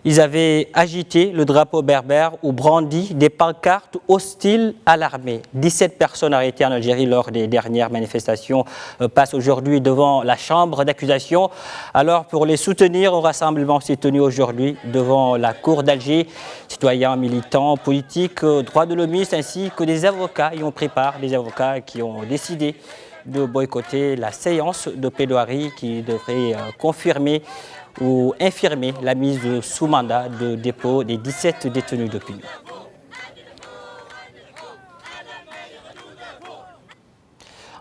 Ils avaient agité le drapeau berbère ou brandi des pancartes hostiles à l'armée. 17 personnes arrêtées en Algérie lors des dernières manifestations passent aujourd'hui devant la chambre d'accusation. Alors pour les soutenir, un rassemblement s'est tenu aujourd'hui devant la cour d'Alger. Citoyens, militants, politiques, droits de l'homme ainsi que des avocats y ont pris part, des avocats qui ont décidé de boycotter la séance de plaidoirie qui devrait confirmer ou infirmer la mise sous mandat de dépôt des 17 détenus d'opinion.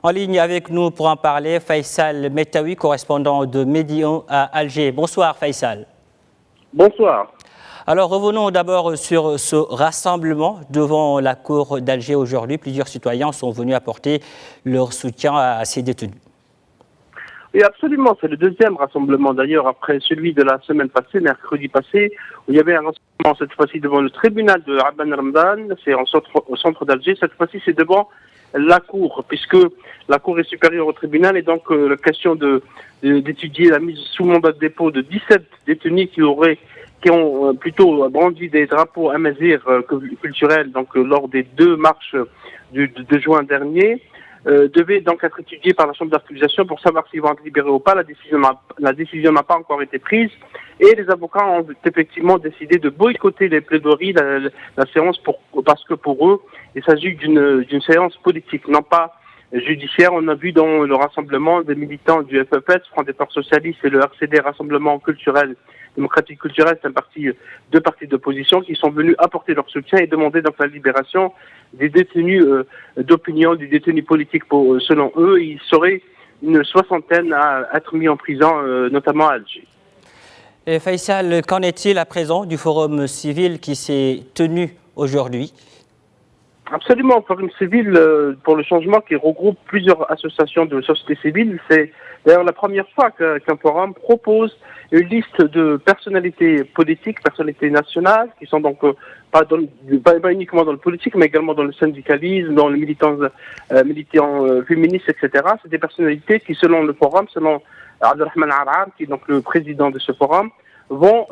En ligne avec nous pour en parler, Faisal Metaoui, correspondant de Medi 1 à Alger. Bonsoir Faisal. Bonsoir. Alors revenons d'abord sur ce rassemblement devant la cour d'Alger aujourd'hui. Plusieurs citoyens sont venus apporter leur soutien à ces détenus. Oui, absolument. C'est le deuxième rassemblement d'ailleurs après celui de la semaine passée, mercredi passé, où il y avait un rassemblement cette fois-ci devant le tribunal de Abban Ramdan, c'est au centre d'Alger. Cette fois-ci, c'est devant la cour, puisque la cour est supérieure au tribunal et donc la question d'étudier la mise sous mandat de dépôt de 17 détenus qui ont plutôt brandi des drapeaux amazirs culturels donc lors des 2 marches de juin dernier. Devait donc être étudié par la chambre d'accusation pour savoir s'ils vont être libérés ou pas. La décision n'a pas encore été prise et les avocats ont effectivement décidé de boycotter les plaidoiries, la séance parce que pour eux, il s'agit d'une séance politique, non pas judiciaire. On a vu dans le rassemblement des militants du FFS, Front des Forces Socialistes et le RCD, Rassemblement Culturel Démocratique Culturel, c'est deux partis d'opposition qui sont venus apporter leur soutien et demander donc la libération des détenus d'opinion, des détenus politiques selon eux. Il serait une 60aine à être mis en prison, notamment à Alger. Et Faisal, qu'en est-il à présent du forum civil qui s'est tenu aujourd'hui? Absolument, un forum civil pour le changement qui regroupe plusieurs associations de société civile. C'est d'ailleurs la première fois qu'un forum propose une liste de personnalités politiques, personnalités nationales, qui sont donc pas uniquement dans le politique, mais également dans le syndicalisme, dans les militants féministes, etc. C'est des personnalités qui, selon le forum, selon Abdelrahman Arab, qui est donc le président de ce forum, vont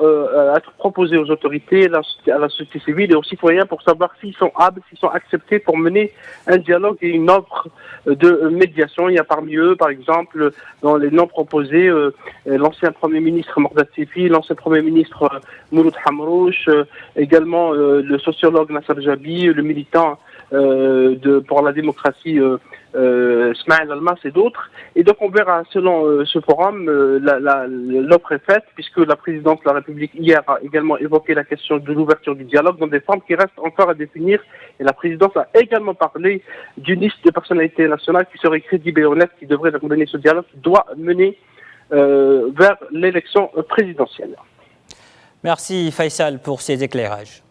être proposés aux autorités, à la société civile et aux citoyens pour savoir s'ils sont aptes, s'ils sont acceptés pour mener un dialogue et une offre de médiation. Il y a parmi eux, par exemple, dans les noms proposés, l'ancien Premier ministre Mordat Sefi, l'ancien Premier ministre Mouloud Hamrouch, également le sociologue Nasser Jabi, le militant pour la démocratie Smaïl Almas et d'autres. Et donc on verra selon ce forum, l'offre est faite puisque la présidente de la République hier a également évoqué la question de l'ouverture du dialogue dans des formes qui restent encore à définir. Et la présidente a également parlé d'une liste de personnalités nationales qui serait crédible et honnête, qui devrait donc mener ce dialogue, qui doit mener vers l'élection présidentielle. Merci Faisal pour ces éclairages.